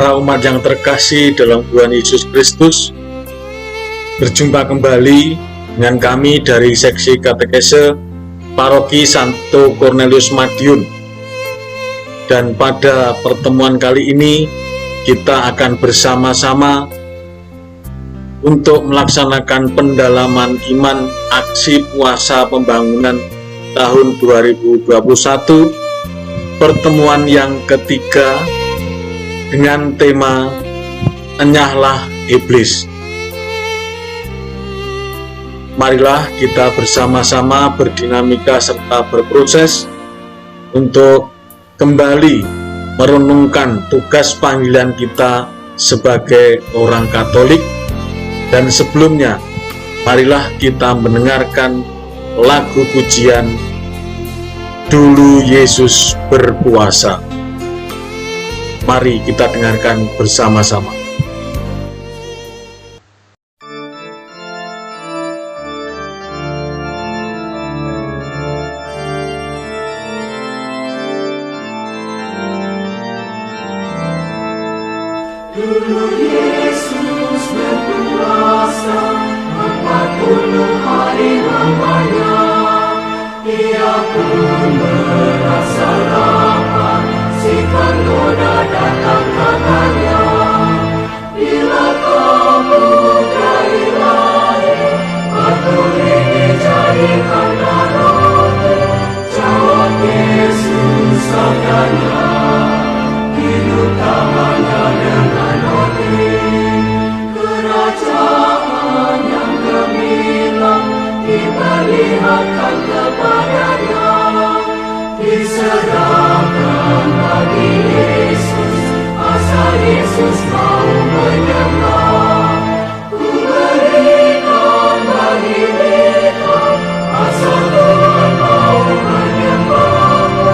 Para umat yang terkasih dalam Tuhan Yesus Kristus, berjumpa kembali dengan kami dari seksi katekese Paroki Santo Cornelius Madiun. Dan pada pertemuan kali ini kita akan bersama-sama untuk melaksanakan pendalaman iman aksi puasa pembangunan tahun 2021, pertemuan yang ketiga dengan tema Enyahlah Iblis. Marilah kita bersama-sama berdinamika serta berproses untuk kembali merenungkan tugas panggilan kita sebagai orang Katolik. Dan sebelumnya, marilah kita mendengarkan lagu pujian Dulu Yesus Berpuasa. Mari kita dengarkan bersama-sama. Dulu Yesus berpuasa 40 hari lamanya. Ia pun merasa lapar, si penggoda datang katanya, bila kamu gairah, batu ini jadikan roti. Jawab Yesus sabdanya, hidup tak hanya dengan roti. Kerajaan yang gemilang diperlihatkan kepadanya, diserahkan bagi Yesus, asal Yesus mau menyembah. Ku berikan bagi mereka, asal Tuhan mau menyembahmu.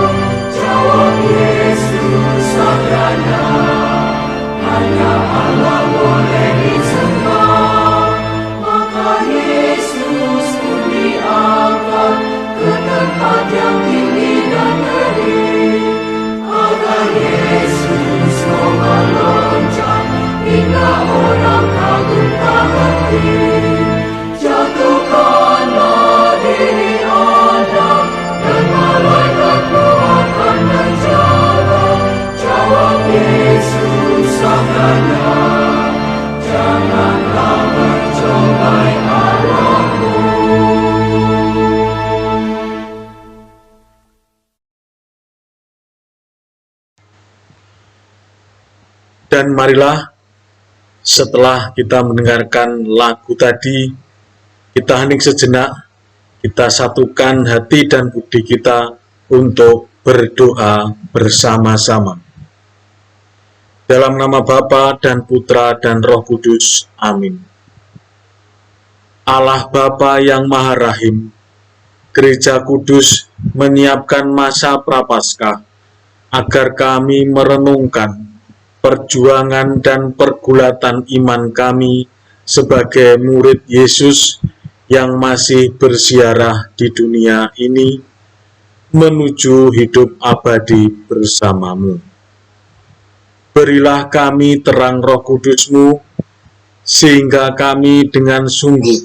Jawab Yesus sabdanya, hanya Allah boleh disembah. Maka Yesus pun diangkat ke tempat yang tinggi dan ngeri, agar Yesus mau melonjak hingga orang kagum tak henti. Jatuhkanlah diri Anda dan malaikatmu akan menjaga. Jawab Yesus sabdanya, janganlah mencobai Allahmu. Dan marilah setelah kita mendengarkan lagu tadi, kita hening sejenak, kita satukan hati dan budi kita untuk berdoa bersama-sama. Dalam nama Bapa dan Putra dan Roh Kudus. Amin. Allah Bapa yang Maha Rahim, Gereja Kudus menyiapkan masa Prapaskah agar kami merenungkan perjuangan dan pergulatan iman kami sebagai murid Yesus yang masih bersiarah di dunia ini menuju hidup abadi bersamamu. Berilah kami terang Roh Kudus-Mu, sehingga kami dengan sungguh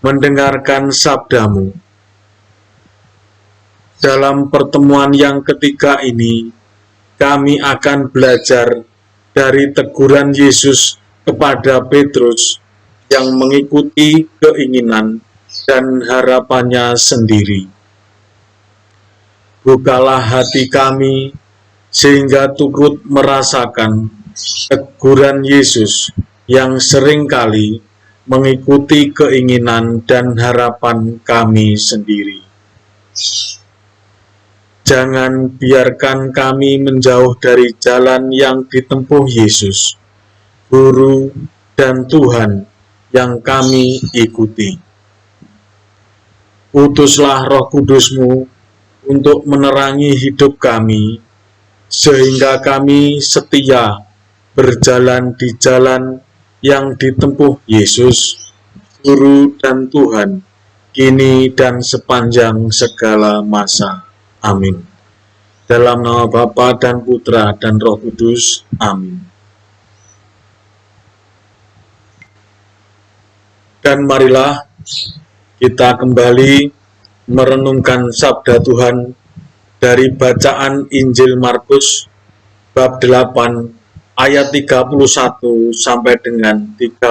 mendengarkan sabda-Mu. Dalam pertemuan yang ketiga ini, kami akan belajar dari teguran Yesus kepada Petrus yang mengikuti keinginan dan harapannya sendiri. Bukalah hati kami sehingga turut merasakan teguran Yesus yang seringkali mengikuti keinginan dan harapan kami sendiri. Jangan biarkan kami menjauh dari jalan yang ditempuh Yesus, Guru dan Tuhan yang kami ikuti. Utuslah Roh Kudus-Mu untuk menerangi hidup kami, sehingga kami setia berjalan di jalan yang ditempuh Yesus, Guru dan Tuhan, kini dan sepanjang segala masa. Amin. Dalam nama Bapa dan Putra dan Roh Kudus. Amin. Dan marilah kita kembali merenungkan sabda Tuhan dari bacaan Injil Markus bab 8 ayat 31 sampai dengan 38.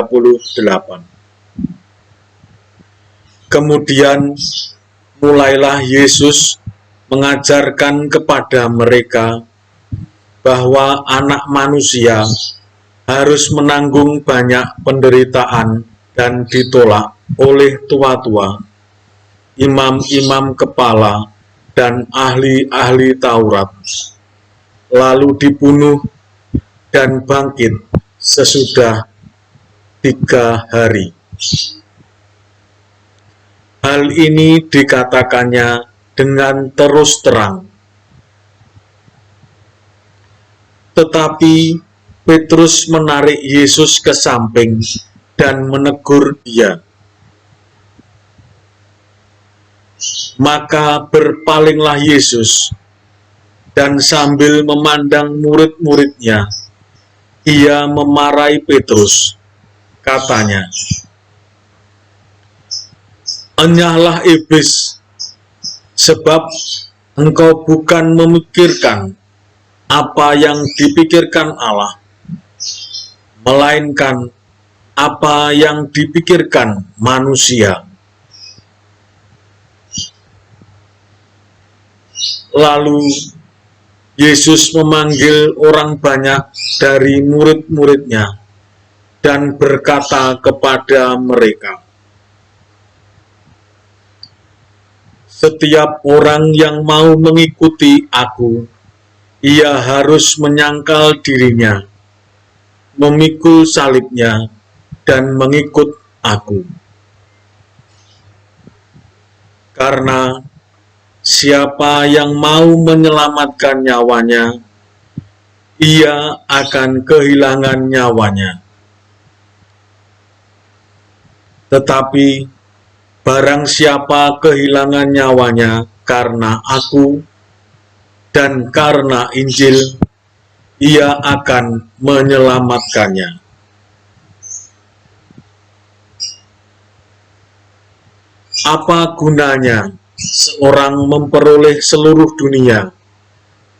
Kemudian mulailah Yesus mengajarkan kepada mereka bahwa Anak Manusia harus menanggung banyak penderitaan dan ditolak oleh tua-tua, imam-imam kepala, dan ahli-ahli Taurat, lalu dibunuh dan bangkit sesudah 3 hari. Hal ini dikatakannya dengan terus terang. Tetapi Petrus menarik Yesus ke samping dan menegur dia. Maka berpalinglah Yesus, dan sambil memandang murid-muridnya, ia memarahi Petrus. Katanya, "Enyahlah iblis, sebab engkau bukan memikirkan apa yang dipikirkan Allah, melainkan apa yang dipikirkan manusia." Lalu Yesus memanggil orang banyak dari murid-muridnya dan berkata kepada mereka, "Setiap orang yang mau mengikuti Aku, ia harus menyangkal dirinya, memikul salibnya, dan mengikut Aku. Karena siapa yang mau menyelamatkan nyawanya, ia akan kehilangan nyawanya. Tetapi barang siapa kehilangan nyawanya karena Aku dan karena Injil, ia akan menyelamatkannya." Apa gunanya seorang memperoleh seluruh dunia,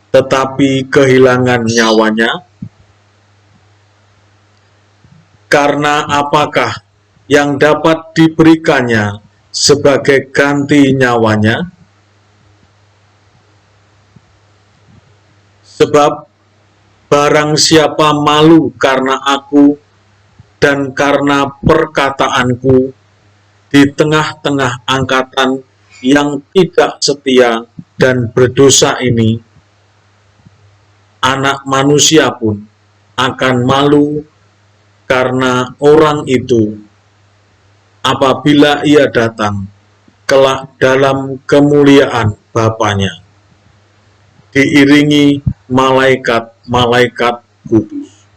tetapi kehilangan nyawanya? Karena apakah yang dapat diberikannya sebagai ganti nyawanya? Sebab barang siapa malu karena Aku dan karena perkataanku di tengah-tengah angkatan yang tidak setia dan berdosa ini, Anak Manusia pun akan malu karena orang itu apabila ia datang kelak dalam kemuliaan Bapanya, diiringi malaikat-malaikat kudus.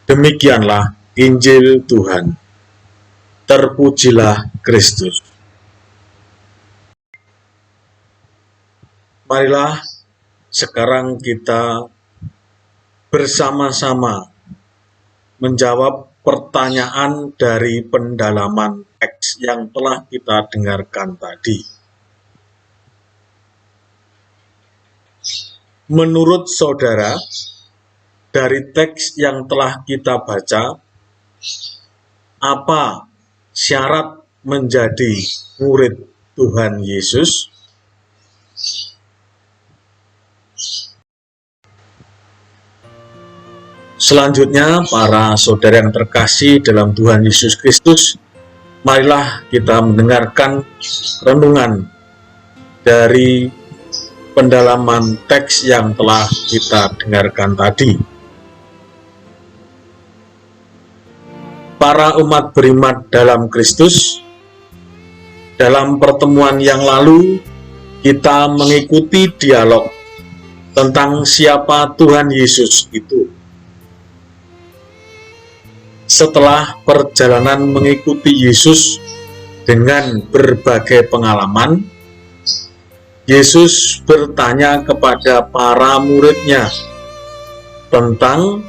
Demikianlah Injil Tuhan. Terpujilah Kristus. Marilah sekarang kita bersama-sama menjawab pertanyaan dari pendalaman teks yang telah kita dengarkan tadi. Menurut saudara, dari teks yang telah kita baca, apa syarat menjadi murid Tuhan Yesus? Selanjutnya, para saudara yang terkasih dalam Tuhan Yesus Kristus, marilah kita mendengarkan renungan dari pendalaman teks yang telah kita dengarkan tadi. Para umat beriman dalam Kristus, dalam pertemuan yang lalu kita mengikuti dialog tentang siapa Tuhan Yesus itu. Setelah perjalanan mengikuti Yesus dengan berbagai pengalaman, Yesus bertanya kepada para murid-Nya tentang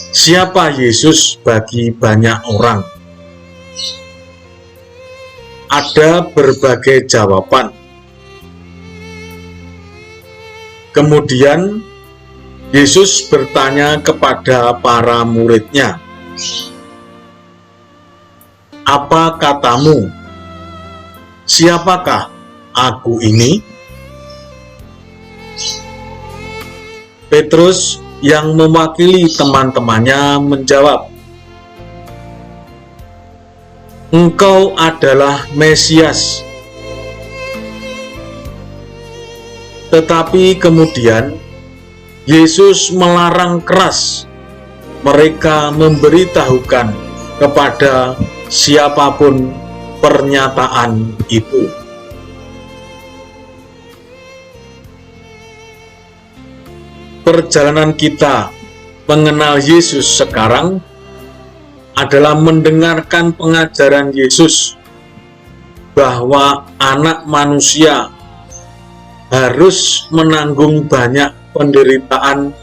siapa Yesus bagi banyak orang. ada berbagai jawaban. Kemudian Yesus bertanya kepada para murid-Nya, "Apa katamu? Siapakah aku ini?" Petrus yang mewakili teman-temannya menjawab, "Engkau adalah Mesias." Tetapi kemudian Yesus melarang keras mereka memberitahukan kepada siapapun pernyataan itu. Perjalanan kita mengenal Yesus sekarang adalah mendengarkan pengajaran Yesus bahwa anak manusia harus menanggung banyak penderitaan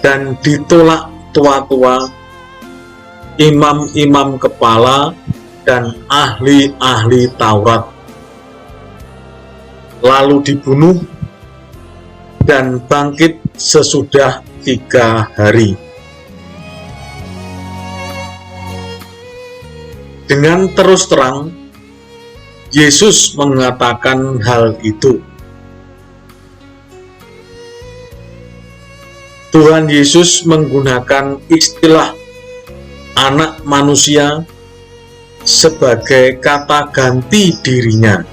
dan ditolak tua-tua, imam-imam kepala, dan ahli-ahli Taurat, lalu dibunuh dan bangkit sesudah 3 hari. Dengan terus terang, Yesus mengatakan hal itu. Tuhan Yesus menggunakan istilah anak manusia sebagai kata ganti dirinya.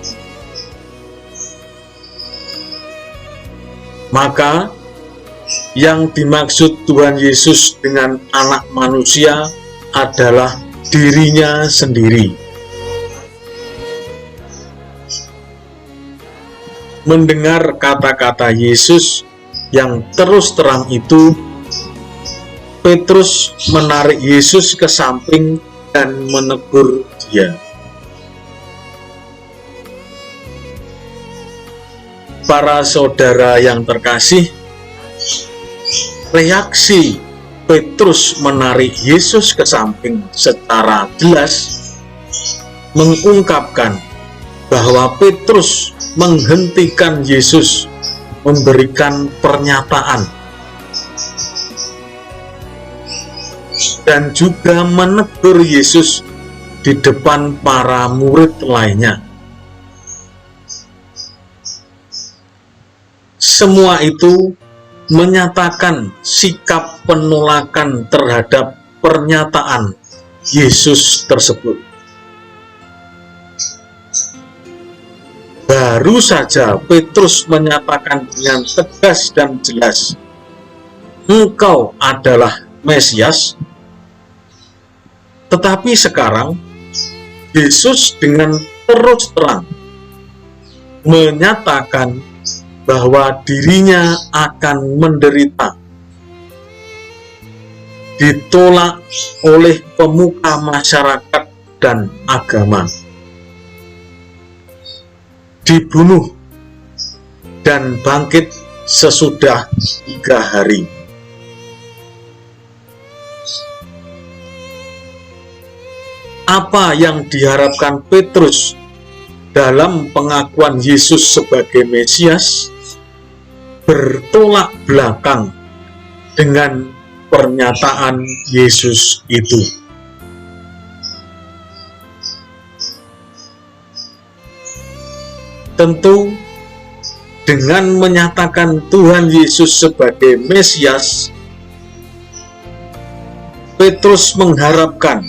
Maka yang dimaksud Tuhan Yesus dengan anak manusia adalah dirinya sendiri. Mendengar kata-kata Yesus yang terus terang itu, Petrus menarik Yesus ke samping dan menegur dia. Para saudara yang terkasih, reaksi Petrus menarik Yesus ke samping secara jelas mengungkapkan bahwa Petrus menghentikan Yesus memberikan pernyataan dan juga menegur Yesus di depan para murid lainnya. Semua itu menyatakan sikap penolakan terhadap pernyataan Yesus tersebut. Baru saja Petrus menyatakan dengan tegas dan jelas, "Engkau adalah Mesias." Tetapi sekarang Yesus dengan terus terang menyatakan bahwa dirinya akan menderita, ditolak oleh pemuka masyarakat dan agama, dibunuh, dan bangkit sesudah 3 hari. Apa yang diharapkan Petrus dalam pengakuan Yesus sebagai Mesias bertolak belakang dengan pernyataan Yesus itu. Tentu, dengan menyatakan Tuhan Yesus sebagai Mesias, Petrus mengharapkan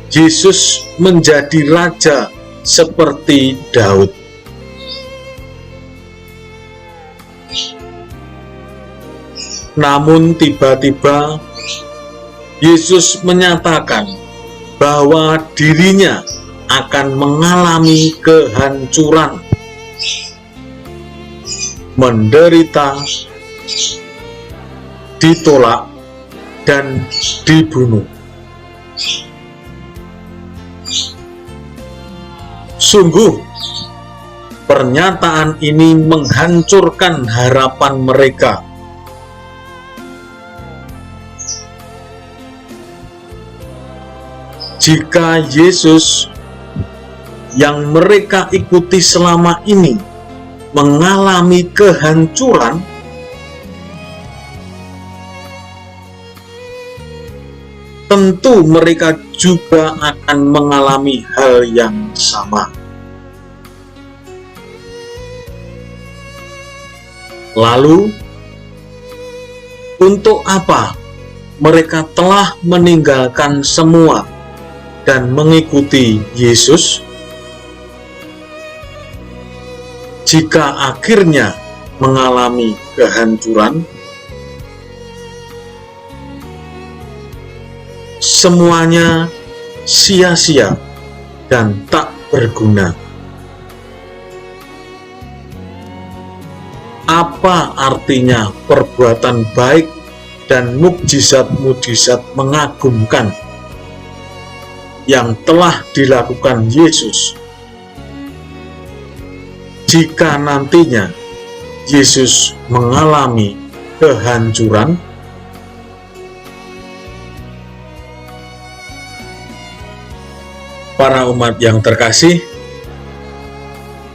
Yesus menjadi raja seperti Daud. Namun tiba-tiba Yesus menyatakan bahwa dirinya akan mengalami kehancuran, menderita, ditolak, dan dibunuh. Sungguh, pernyataan ini menghancurkan harapan mereka. Jika Yesus yang mereka ikuti selama ini mengalami kehancuran, tentu mereka juga akan mengalami hal yang sama. Lalu, untuk apa mereka telah meninggalkan semua dan mengikuti Yesus? Jika akhirnya mengalami kehancuran, semuanya sia-sia dan tak berguna. Apa artinya perbuatan baik dan mukjizat-mukjizat mengagumkan yang telah dilakukan Yesus jika nantinya Yesus mengalami kehancuran? Para umat yang terkasih,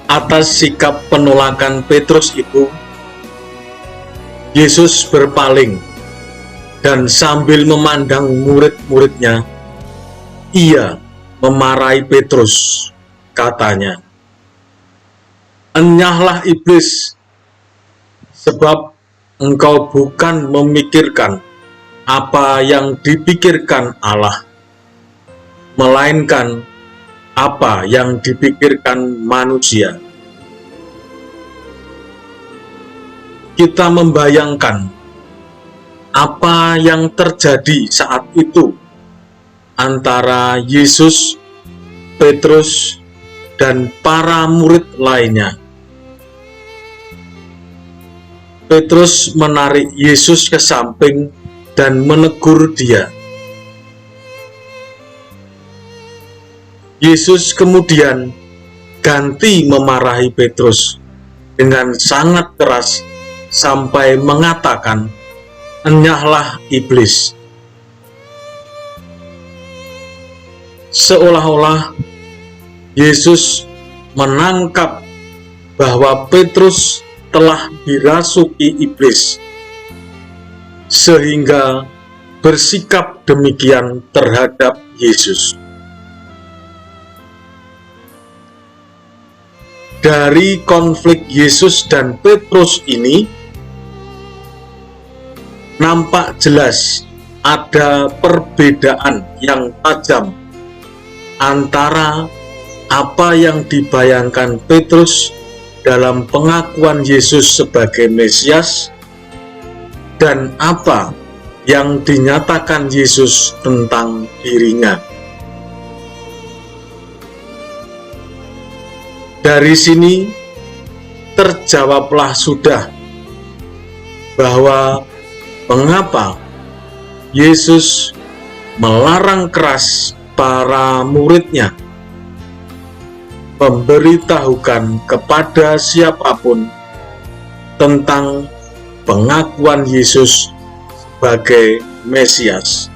atas sikap penolakan Petrus itu, Yesus berpaling dan sambil memandang murid-muridnya, Ia memarahi Petrus, katanya, "Enyahlah iblis, sebab engkau bukan memikirkan apa yang dipikirkan Allah, melainkan apa yang dipikirkan manusia." Kita membayangkan apa yang terjadi saat itu antara Yesus, Petrus, dan para murid lainnya. Petrus menarik Yesus ke samping dan menegur dia. Yesus kemudian ganti memarahi Petrus dengan sangat keras sampai mengatakan, "Enyahlah iblis." Seolah-olah Yesus menangkap bahwa Petrus telah dirasuki iblis, sehingga bersikap demikian terhadap Yesus. Dari konflik Yesus dan Petrus ini, nampak jelas ada perbedaan yang tajam antara apa yang dibayangkan Petrus dalam pengakuan Yesus sebagai Mesias dan apa yang dinyatakan Yesus tentang dirinya. Dari sini terjawablah sudah bahwa mengapa Yesus melarang keras para muridnya memberitahukan kepada siapapun tentang pengakuan Yesus sebagai Mesias.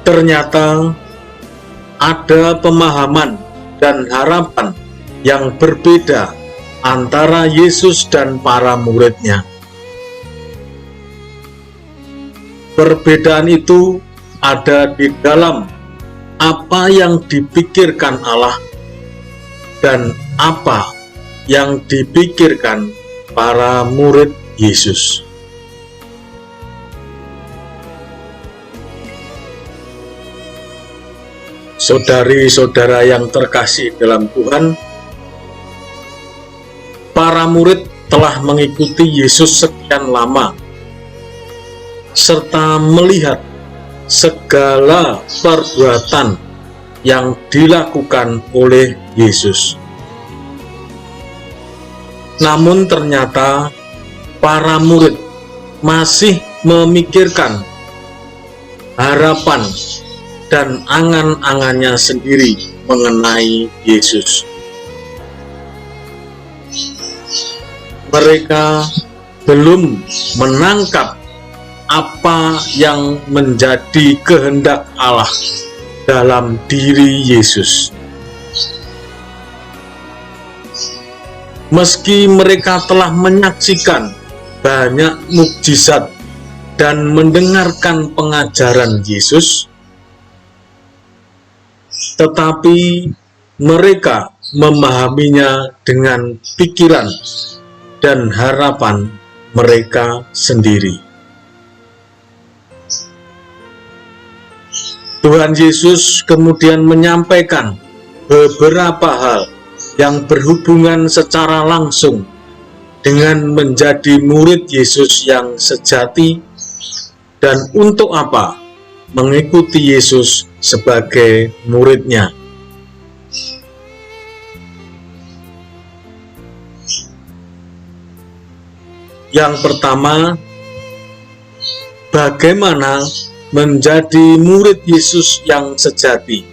Ternyata ada pemahaman dan harapan yang berbeda antara Yesus dan para muridnya. Perbedaan itu ada di dalam apa yang dipikirkan Allah dan apa yang dipikirkan para murid Yesus. Saudari-saudara yang terkasih dalam Tuhan, para murid telah mengikuti Yesus sekian lama, serta melihat segala perbuatan yang dilakukan oleh Yesus. Namun ternyata para murid masih memikirkan harapan dan angan-angannya sendiri mengenai Yesus. Mereka belum menangkap apa yang menjadi kehendak Allah dalam diri Yesus. Meski mereka telah menyaksikan banyak mukjizat dan mendengarkan pengajaran Yesus, tetapi mereka memahaminya dengan pikiran dan harapan mereka sendiri. Tuhan Yesus kemudian menyampaikan beberapa hal yang berhubungan secara langsung dengan menjadi murid Yesus yang sejati dan untuk apa mengikuti Yesus sebagai muridnya. Yang pertama, bagaimana menjadi murid Yesus yang sejati.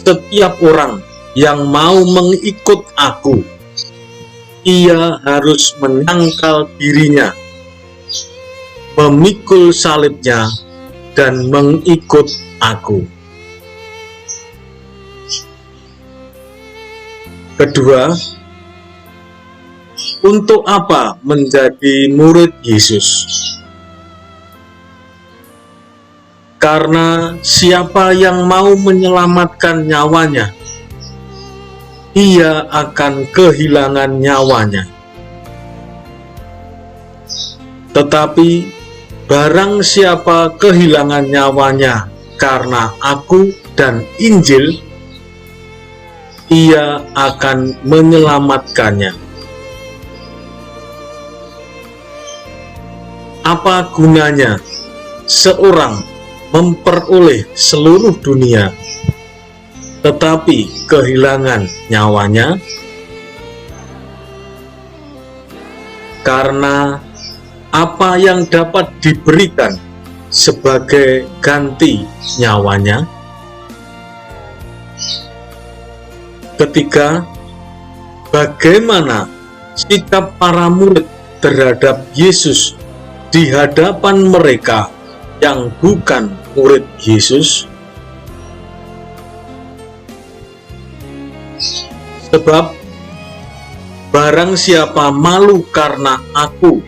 Setiap orang yang mau mengikut aku, ia harus menyangkal dirinya, memikul salibnya, dan mengikut aku. Kedua, untuk apa menjadi murid Yesus? Karena siapa yang mau menyelamatkan nyawanya, ia akan kehilangan nyawanya. Tetapi barang siapa kehilangan nyawanya karena aku dan Injil, ia akan menyelamatkannya. Apa gunanya seorang memperoleh seluruh dunia, tetapi kehilangan nyawanya? Karena apa yang dapat diberikan sebagai ganti nyawanya? Ketiga, bagaimana sikap para murid terhadap Yesus di hadapan mereka yang bukan murid Yesus? Sebab barang siapa malu karena aku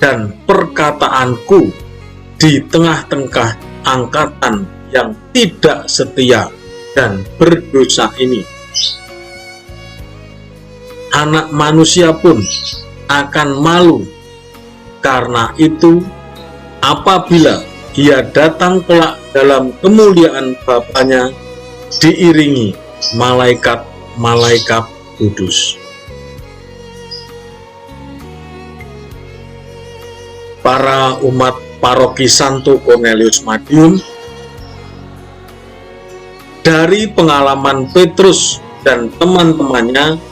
dan perkataanku di tengah-tengah angkatan yang tidak setia dan berdosa ini, Anak Manusia pun akan malu karena itu apabila ia datang kelak dalam kemuliaan Bapanya diiringi malaikat-malaikat kudus. Para umat paroki Santo Cornelius Madiun, dari pengalaman Petrus dan teman-temannya,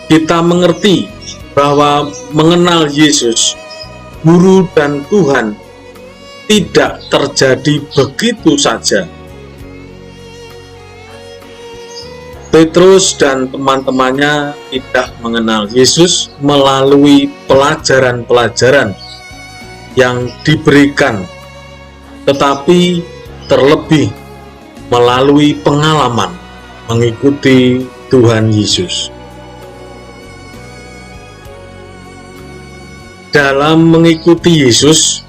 kita mengerti bahwa mengenal Yesus, Guru dan Tuhan, tidak terjadi begitu saja. Petrus dan teman-temannya tidak mengenal Yesus melalui pelajaran-pelajaran yang diberikan, tetapi terlebih melalui pengalaman mengikuti Tuhan Yesus. Dalam mengikuti Yesus,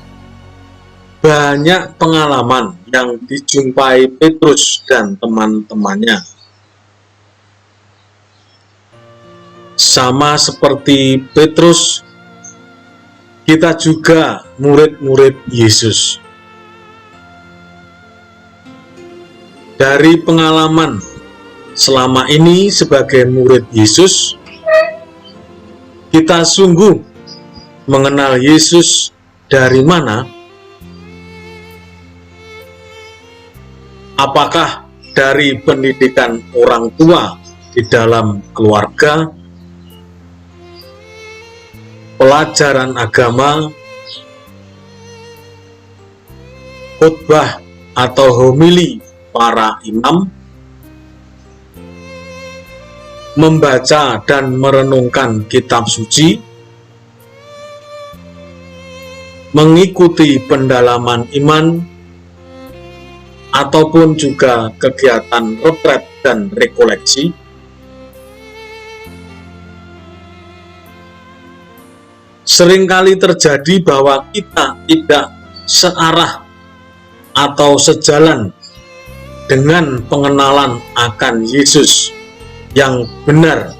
banyak pengalaman yang dijumpai Petrus dan teman-temannya. Sama seperti Petrus, kita juga murid-murid Yesus. Dari pengalaman selama ini sebagai murid Yesus, kita sungguh mengenal Yesus dari mana? Apakah dari pendidikan orang tua di dalam keluarga, pelajaran agama, khotbah atau homili para imam, membaca dan merenungkan kitab suci, mengikuti pendalaman iman, ataupun juga kegiatan retret dan rekoleksi, seringkali terjadi bahwa kita tidak searah atau sejalan dengan pengenalan akan Yesus yang benar,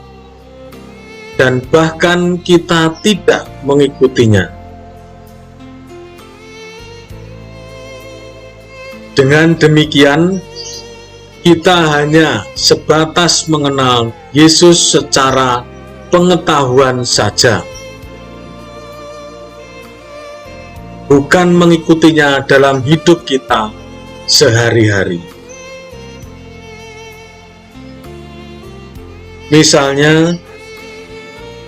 dan bahkan kita tidak mengikutinya. Dengan demikian, kita hanya sebatas mengenal Yesus secara pengetahuan saja, bukan mengikutinya dalam hidup kita sehari-hari. Misalnya,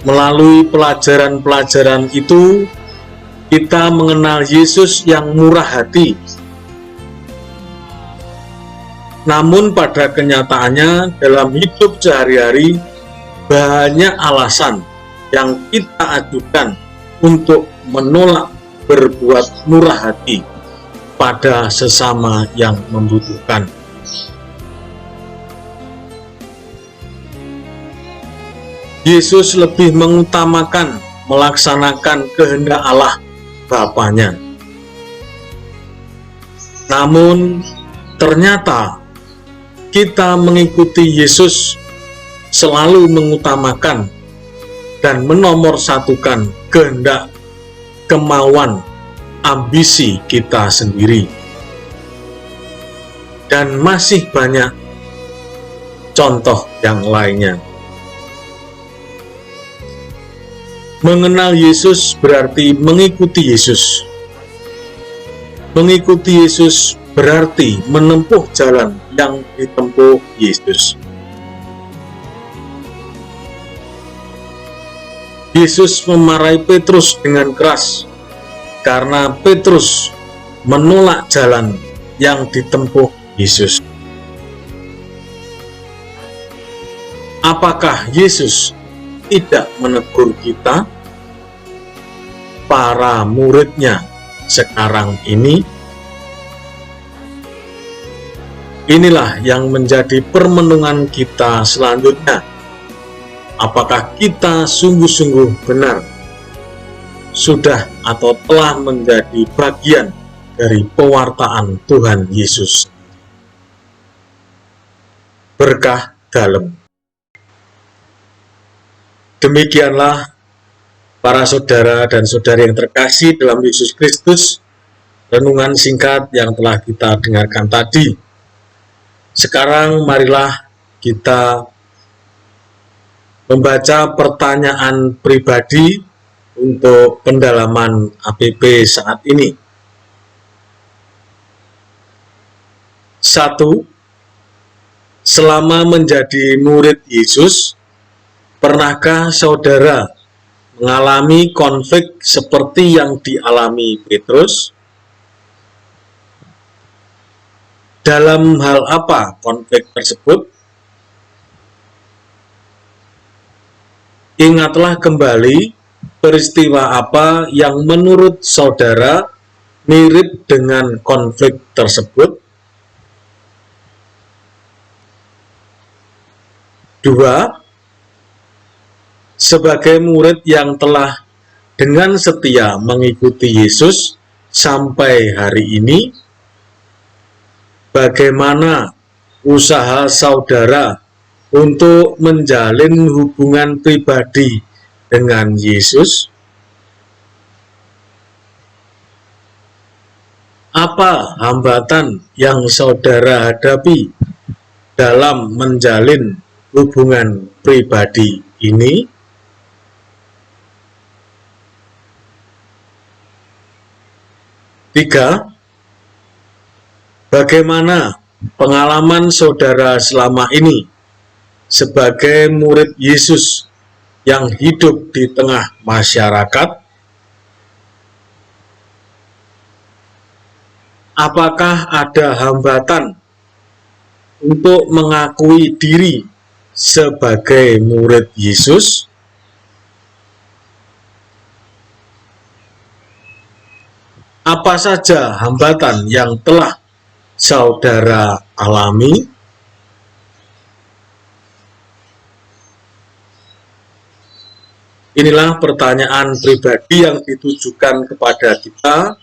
melalui pelajaran-pelajaran itu, kita mengenal Yesus yang murah hati. Namun pada kenyataannya, dalam hidup sehari-hari, banyak alasan yang kita ajukan untuk menolak berbuat murah hati pada sesama yang membutuhkan. Yesus lebih mengutamakan melaksanakan kehendak Allah Bapanya. Namun, ternyata kita mengikuti Yesus selalu mengutamakan dan menomorsatukan kehendak, kemauan, ambisi kita sendiri. Dan masih banyak contoh yang lainnya. Mengenal Yesus berarti mengikuti Yesus. Mengikuti Yesus berarti menempuh jalan yang ditempuh Yesus. Yesus memarahi Petrus dengan keras karena Petrus menolak jalan yang ditempuh Yesus. Apakah Yesus tidak menegur kita, para muridnya sekarang ini? Inilah yang menjadi permenungan kita selanjutnya. Apakah kita sungguh-sungguh benar sudah atau telah menjadi bagian dari pewartaan Tuhan Yesus? Berkah dalam. Demikianlah para saudara dan saudari yang terkasih dalam Yesus Kristus, renungan singkat yang telah kita dengarkan tadi. Sekarang marilah kita membaca pertanyaan pribadi untuk pendalaman APP saat ini. 1. Selama menjadi murid Yesus, pernahkah saudara mengalami konflik seperti yang dialami Petrus? Dalam hal apa konflik tersebut? Ingatlah kembali peristiwa apa yang menurut saudara mirip dengan konflik tersebut. 2. Sebagai murid yang telah dengan setia mengikuti Yesus sampai hari ini, bagaimana usaha saudara untuk menjalin hubungan pribadi dengan Yesus? Apa hambatan yang saudara hadapi dalam menjalin hubungan pribadi ini? 3. Bagaimana pengalaman saudara selama ini sebagai murid Yesus yang hidup di tengah masyarakat? Apakah ada hambatan untuk mengakui diri sebagai murid Yesus? Apa saja hambatan yang telah saudara alami? Inilah pertanyaan pribadi yang ditujukan kepada kita.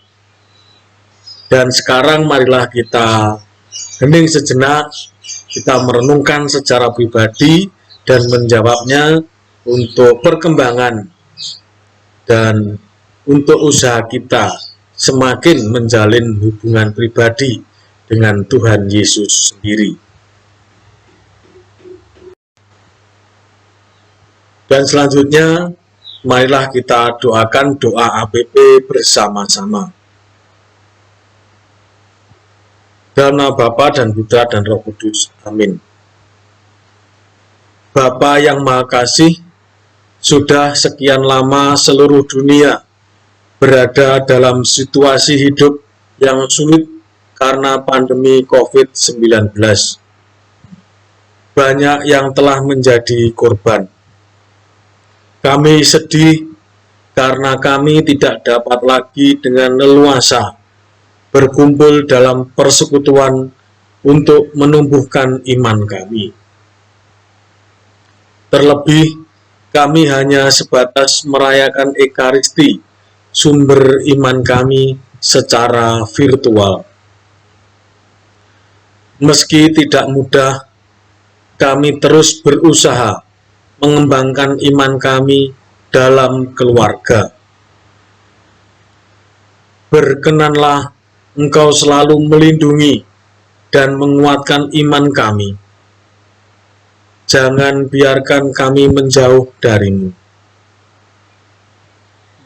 Dan sekarang marilah kita hening sejenak, kita merenungkan secara pribadi dan menjawabnya untuk perkembangan dan untuk usaha kita semakin menjalin hubungan pribadi dengan Tuhan Yesus sendiri. Dan selanjutnya, marilah kita doakan doa APP bersama-sama. Dalam nama Bapa dan Putra dan Roh Kudus. Amin. Bapa yang Maha Kasih, sudah sekian lama seluruh dunia berada dalam situasi hidup yang sulit karena pandemi COVID-19. Banyak yang telah menjadi korban. Kami sedih karena kami tidak dapat lagi dengan leluasa berkumpul dalam persekutuan untuk menumbuhkan iman kami. Terlebih, kami hanya sebatas merayakan Ekaristi, sumber iman kami secara virtual. Meski tidak mudah, kami terus berusaha mengembangkan iman kami dalam keluarga. Berkenanlah Engkau selalu melindungi dan menguatkan iman kami. Jangan biarkan kami menjauh darimu.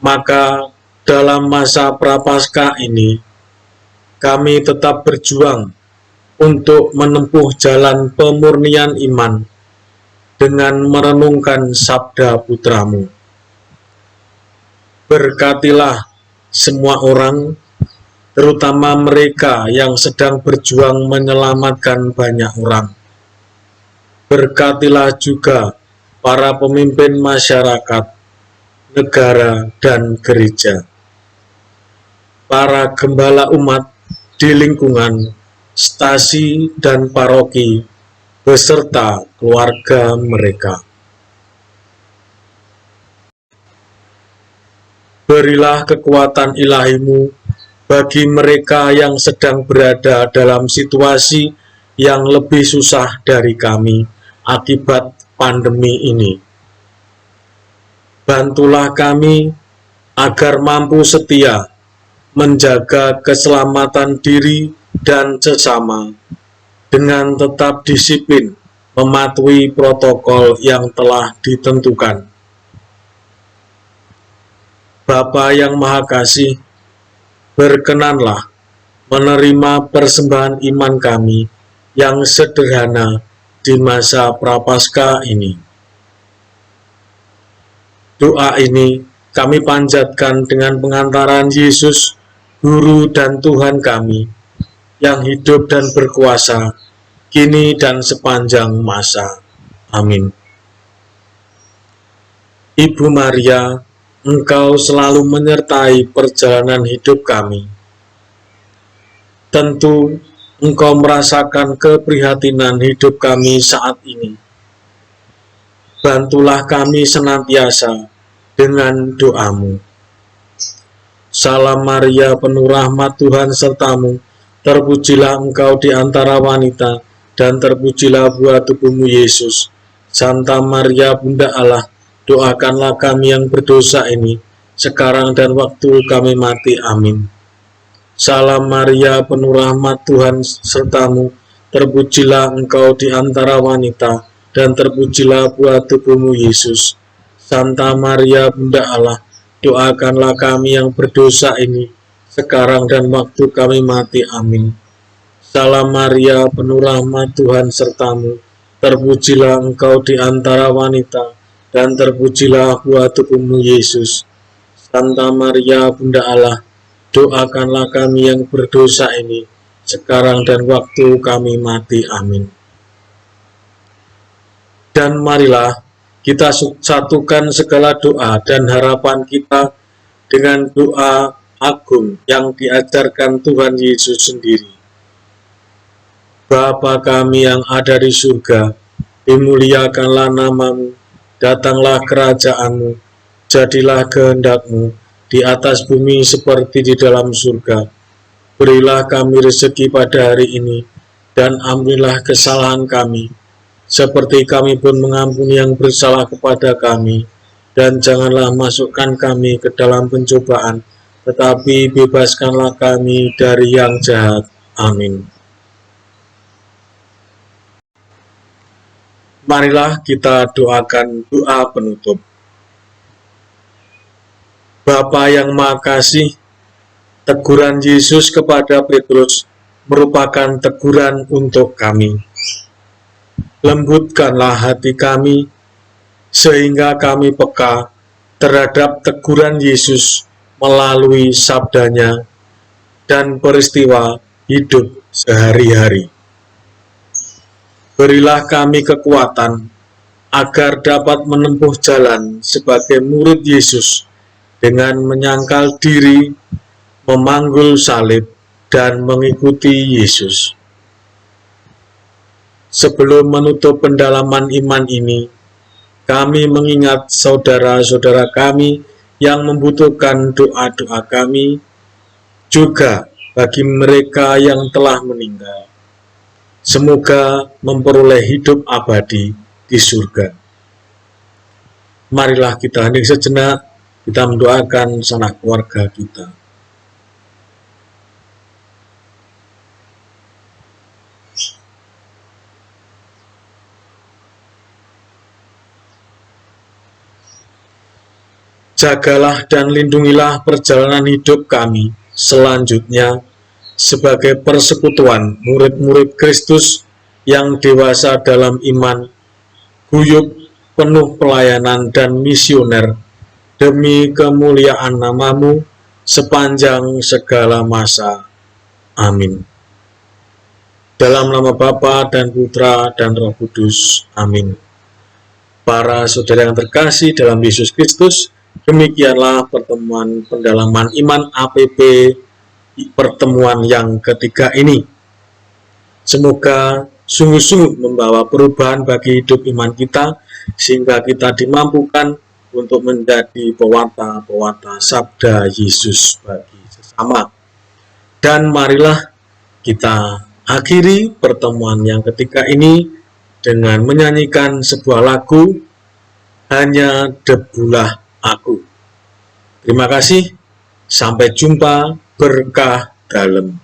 Maka dalam masa Prapaskah ini, kami tetap berjuang untuk menempuh jalan pemurnian iman dengan merenungkan sabda Putramu. Berkatilah semua orang, terutama mereka yang sedang berjuang menyelamatkan banyak orang. Berkatilah juga para pemimpin masyarakat, negara, dan gereja. Para gembala umat di lingkungan, stasi, dan paroki, beserta keluarga mereka. Berilah kekuatan ilahi-Mu bagi mereka yang sedang berada dalam situasi yang lebih susah dari kami akibat pandemi ini. Bantulah kami agar mampu setia menjaga keselamatan diri dan sesama dengan tetap disiplin mematuhi protokol yang telah ditentukan. Bapa yang Maha Kasih, berkenanlah menerima persembahan iman kami yang sederhana di masa Prapaskah ini. Doa ini kami panjatkan dengan pengantaran Yesus, Guru dan Tuhan kami, yang hidup dan berkuasa, kini dan sepanjang masa. Amin. Ibu Maria, Engkau selalu menyertai perjalanan hidup kami. Tentu Engkau merasakan keprihatinan hidup kami saat ini. Bantulah kami senantiasa dengan doa-Mu. Salam Maria, penuh rahmat, Tuhan sertamu. Terpujilah Engkau di antara wanita, dan terpujilah buah tubuhmu Yesus. Santa Maria, Bunda Allah, doakanlah kami yang berdosa ini, sekarang dan waktu kami mati. Amin. Salam Maria, penuh rahmat, Tuhan sertamu. Terpujilah Engkau di antara wanita, dan terpujilah buah tubuhmu Yesus. Santa Maria, Bunda Allah, doakanlah kami yang berdosa ini, sekarang dan waktu kami mati. Amin. Salam Maria, penuh rahmat, Tuhan sertamu. Terpujilah Engkau di antara wanita, dan terpujilah buah tubuhmu Yesus. Santa Maria, Bunda Allah, doakanlah kami yang berdosa ini, sekarang dan waktu kami mati. Amin. Dan marilah kita satukan segala doa dan harapan kita dengan doa agung yang diajarkan Tuhan Yesus sendiri. Bapa kami yang ada di surga, dimuliakanlah namamu, datanglah kerajaanmu, jadilah kehendak-Mu di atas bumi seperti di dalam surga. Berilah kami rezeki pada hari ini, dan ampunilah kesalahan kami, seperti kami pun mengampuni yang bersalah kepada kami. Dan janganlah masukkan kami ke dalam pencobaan, tetapi bebaskanlah kami dari yang jahat. Amin. Marilah kita doakan doa penutup. Bapa yang Maha Kasih, teguran Yesus kepada Petrus merupakan teguran untuk kami. Lembutkanlah hati kami, sehingga kami peka terhadap teguran Yesus melalui sabdanya dan peristiwa hidup sehari-hari. Berilah kami kekuatan agar dapat menempuh jalan sebagai murid Yesus dengan menyangkal diri, memanggul salib, dan mengikuti Yesus. Sebelum menutup pendalaman iman ini, kami mengingat saudara-saudara kami yang membutuhkan doa-doa kami, juga bagi mereka yang telah meninggal. Semoga memperoleh hidup abadi di surga. Marilah kita hening sejenak, kita mendoakan sanak keluarga kita. Jagalah dan lindungilah perjalanan hidup kami selanjutnya sebagai persekutuan murid-murid Kristus yang dewasa dalam iman, guyup, penuh pelayanan dan misioner, demi kemuliaan namamu sepanjang segala masa. Amin. Dalam nama Bapa dan Putra dan Roh Kudus. Amin. Para saudara yang terkasih dalam Yesus Kristus, demikianlah pertemuan pendalaman iman APP pertemuan yang ketiga ini. Semoga sungguh-sungguh membawa perubahan bagi hidup iman kita, sehingga kita dimampukan untuk menjadi pewarta-pewarta sabda Yesus bagi sesama. Dan marilah kita akhiri pertemuan yang ketiga ini dengan menyanyikan sebuah lagu, Hanya Debulah Aku. Terima kasih, sampai jumpa, berkah dalam.